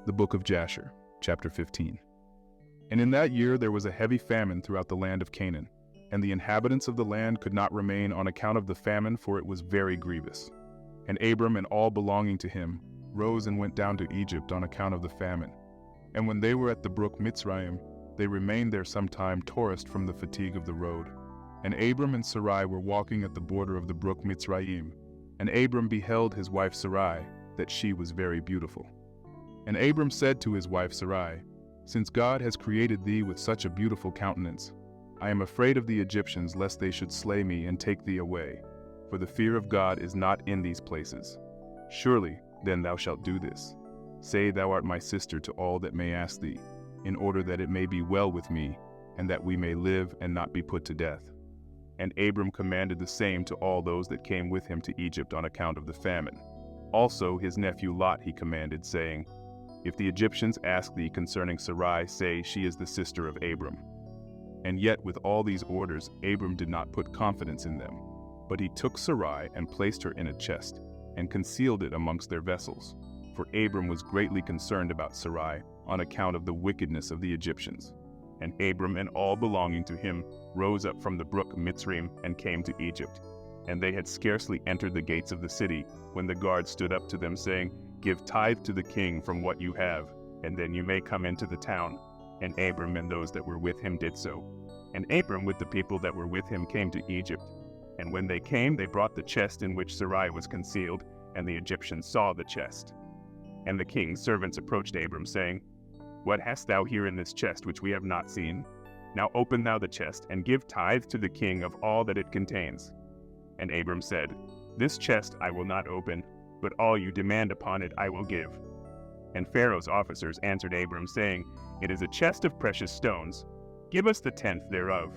The book of Jasher, chapter 15. And in that year there was a heavy famine throughout the land of Canaan, and the inhabitants of the land could not remain on account of the famine, for it was very grievous. And Abram and all belonging to him rose and went down to Egypt on account of the famine. And when they were at the brook Mitzrayim, they remained there some time, tourist from the fatigue of the road. And Abram and Sarai were walking at the border of the brook Mitzrayim, and Abram beheld his wife Sarai, that she was very beautiful. And Abram said to his wife Sarai, "Since God has created thee with such a beautiful countenance, I am afraid of the Egyptians, lest they should slay me and take thee away, for the fear of God is not in these places. Surely then thou shalt do this. Say thou art my sister to all that may ask thee, in order that it may be well with me, and that we may live and not be put to death." And Abram commanded the same to all those that came with him to Egypt on account of the famine. Also his nephew Lot he commanded, saying, "If the Egyptians ask thee concerning Sarai, say, she is the sister of Abram." And yet with all these orders Abram did not put confidence in them, but he took Sarai and placed her in a chest, and concealed it amongst their vessels. For Abram was greatly concerned about Sarai on account of the wickedness of the Egyptians. And Abram and all belonging to him rose up from the brook Mitzrayim and came to Egypt. And they had scarcely entered the gates of the city, when the guard stood up to them, saying, "Give tithe to the king from what you have, and then you may come into the town." And Abram and those that were with him did so. And Abram with the people that were with him came to Egypt. And when they came, they brought the chest in which Sarai was concealed, and the Egyptians saw the chest. And the king's servants approached Abram, saying, "What hast thou here in this chest which we have not seen? Now open thou the chest, and give tithe to the king of all that it contains." And Abram said, "This chest I will not open, but all you demand upon it I will give." And Pharaoh's officers answered Abram, saying, "It is a chest of precious stones. Give us the tenth thereof."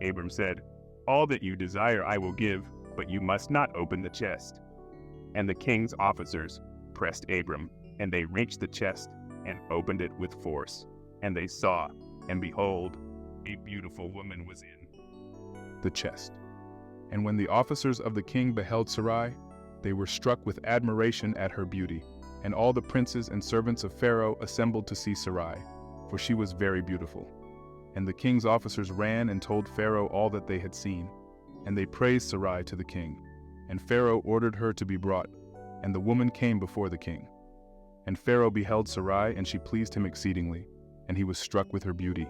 Abram said, "All that you desire I will give, but you must not open the chest." And the king's officers pressed Abram, and they reached the chest and opened it with force. And they saw, and behold, a beautiful woman was in the chest. And when the officers of the king beheld Sarai, they were struck with admiration at her beauty. And all the princes and servants of Pharaoh assembled to see Sarai, for she was very beautiful. And the king's officers ran and told Pharaoh all that they had seen. And they praised Sarai to the king. And Pharaoh ordered her to be brought, and the woman came before the king. And Pharaoh beheld Sarai, and she pleased him exceedingly, and he was struck with her beauty.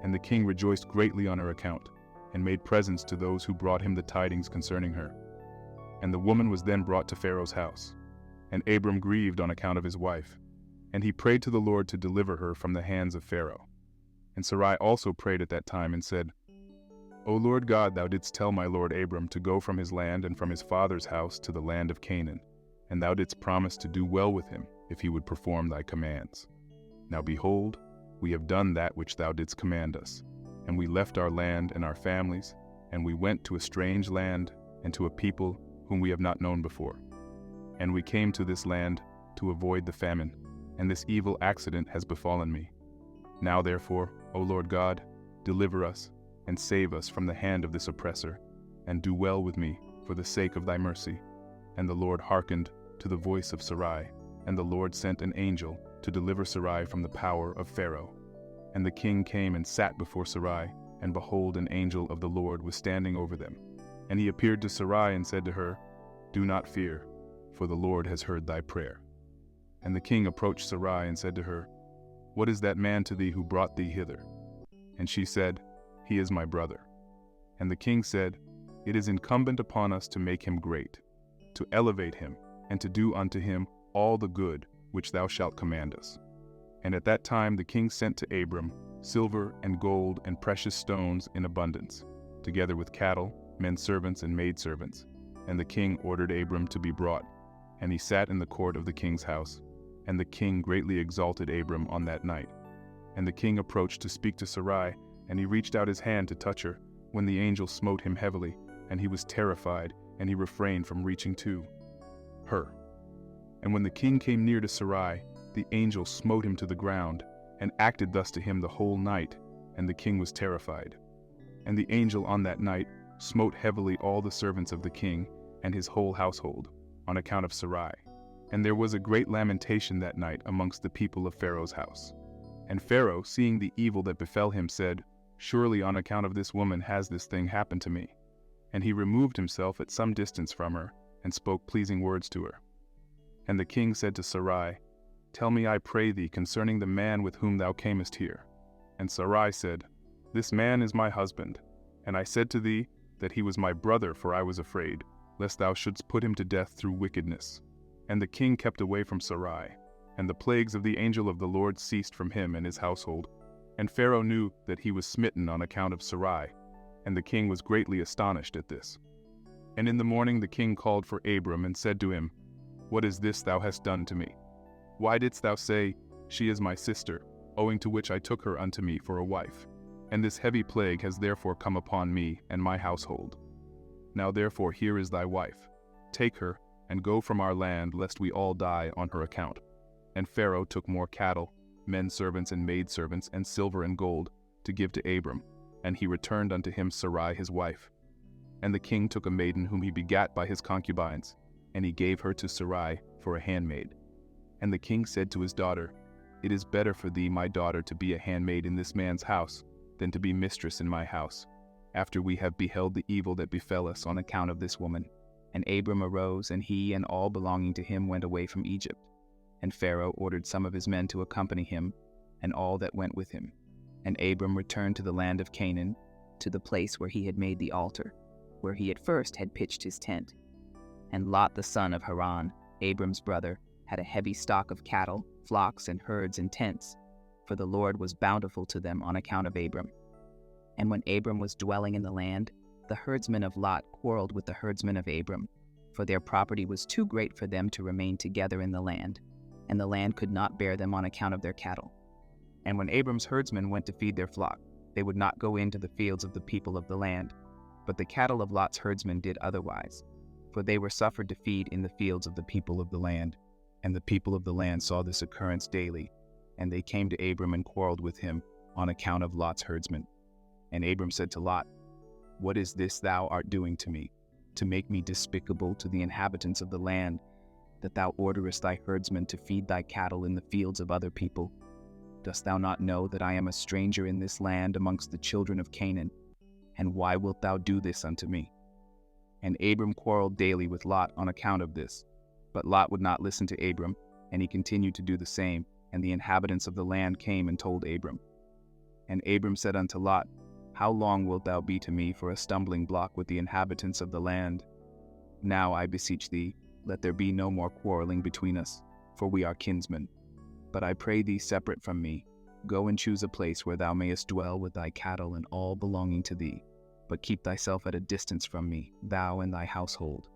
And the king rejoiced greatly on her account, and made presents to those who brought him the tidings concerning her. And the woman was then brought to Pharaoh's house. And Abram grieved on account of his wife, and he prayed to the Lord to deliver her from the hands of Pharaoh. And Sarai also prayed at that time and said, "O Lord God, thou didst tell my lord Abram to go from his land and from his father's house to the land of Canaan, and thou didst promise to do well with him if he would perform thy commands. Now behold, we have done that which thou didst command us, and we left our land and our families, and we went to a strange land and to a people whom we have not known before. And we came to this land to avoid the famine, and this evil accident has befallen me. Now therefore, O Lord God, deliver us and save us from the hand of this oppressor, and do well with me for the sake of thy mercy." And the Lord hearkened to the voice of Sarai, and the Lord sent an angel to deliver Sarai from the power of Pharaoh. And the king came and sat before Sarai, and behold, an angel of the Lord was standing over them. And he appeared to Sarai and said to her, "Do not fear, for the Lord has heard thy prayer." And the king approached Sarai and said to her, "What is that man to thee who brought thee hither?" And she said, "He is my brother." And the king said, "It is incumbent upon us to make him great, to elevate him, and to do unto him all the good which thou shalt command us." And at that time the king sent to Abram silver and gold and precious stones in abundance, together with cattle, men servants and maidservants. And the king ordered Abram to be brought, and he sat in the court of the king's house. And the king greatly exalted Abram on that night. And the king approached to speak to Sarai, and he reached out his hand to touch her, when the angel smote him heavily, and he was terrified, and he refrained from reaching to her. And when the king came near to Sarai, the angel smote him to the ground, and acted thus to him the whole night, and the king was terrified. And the angel on that night smote heavily all the servants of the king and his whole household, on account of Sarai. And there was a great lamentation that night amongst the people of Pharaoh's house. And Pharaoh, seeing the evil that befell him, said, Surely on account of this woman has this thing happened to me. And he removed himself at some distance from her, and spoke pleasing words to her. And the king said to Sarai, Tell me, I pray thee, concerning the man with whom thou camest here. And Sarai said, This man is my husband. And I said to thee, that he was my brother, for I was afraid, lest thou shouldst put him to death through wickedness. And the king kept away from Sarai, and the plagues of the angel of the Lord ceased from him and his household. And Pharaoh knew that he was smitten on account of Sarai, and the king was greatly astonished at this. And in the morning the king called for Abram, and said to him, What is this thou hast done to me? Why didst thou say, She is my sister, owing to which I took her unto me for a wife? And this heavy plague has therefore come upon me and my household. Now therefore here is thy wife. Take her, and go from our land, lest we all die on her account. And Pharaoh took more cattle, men servants and maid servants, and silver and gold, to give to Abram, and he returned unto him Sarai his wife. And the king took a maiden whom he begat by his concubines, and he gave her to Sarai for a handmaid. And the king said to his daughter, It is better for thee, my daughter, to be a handmaid in this man's house, than to be mistress in my house, after we have beheld the evil that befell us on account of this woman. And Abram arose, and he and all belonging to him went away from Egypt. And Pharaoh ordered some of his men to accompany him, and all that went with him. And Abram returned to the land of Canaan, to the place where he had made the altar, where he at first had pitched his tent. And Lot the son of Haran, Abram's brother, had a heavy stock of cattle, flocks, and herds and tents, for the Lord was bountiful to them on account of Abram. And when Abram was dwelling in the land, the herdsmen of Lot quarreled with the herdsmen of Abram, for their property was too great for them to remain together in the land, and the land could not bear them on account of their cattle. And when Abram's herdsmen went to feed their flock, they would not go into the fields of the people of the land, but the cattle of Lot's herdsmen did otherwise, for they were suffered to feed in the fields of the people of the land. And the people of the land saw this occurrence daily, and they came to Abram and quarreled with him on account of Lot's herdsmen. And Abram said to Lot, What is this thou art doing to me, to make me despicable to the inhabitants of the land, that thou orderest thy herdsmen to feed thy cattle in the fields of other people? Dost thou not know that I am a stranger in this land amongst the children of Canaan? And why wilt thou do this unto me? And Abram quarreled daily with Lot on account of this. But Lot would not listen to Abram, and he continued to do the same, and the inhabitants of the land came and told Abram. And Abram said unto Lot, How long wilt thou be to me for a stumbling block with the inhabitants of the land? Now, I beseech thee, let there be no more quarreling between us, for we are kinsmen. But I pray thee, separate from me, go and choose a place where thou mayest dwell with thy cattle and all belonging to thee, but keep thyself at a distance from me, thou and thy household.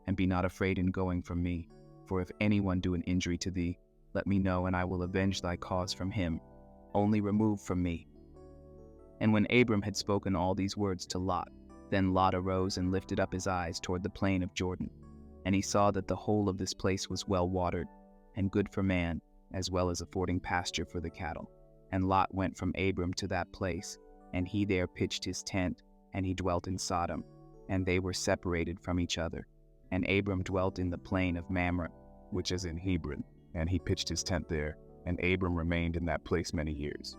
And be not afraid in going from me, for if anyone do an injury to thee, let me know, and I will avenge thy cause from him. Only remove from me. And when Abram had spoken all these words to Lot, then Lot arose and lifted up his eyes toward the plain of Jordan. And he saw that the whole of this place was well watered, and good for man, as well as affording pasture for the cattle. And Lot went from Abram to that place, and he there pitched his tent, and he dwelt in Sodom, and they were separated from each other. And Abram dwelt in the plain of Mamre, which is in Hebron, and he pitched his tent there, and Abram remained in that place many years.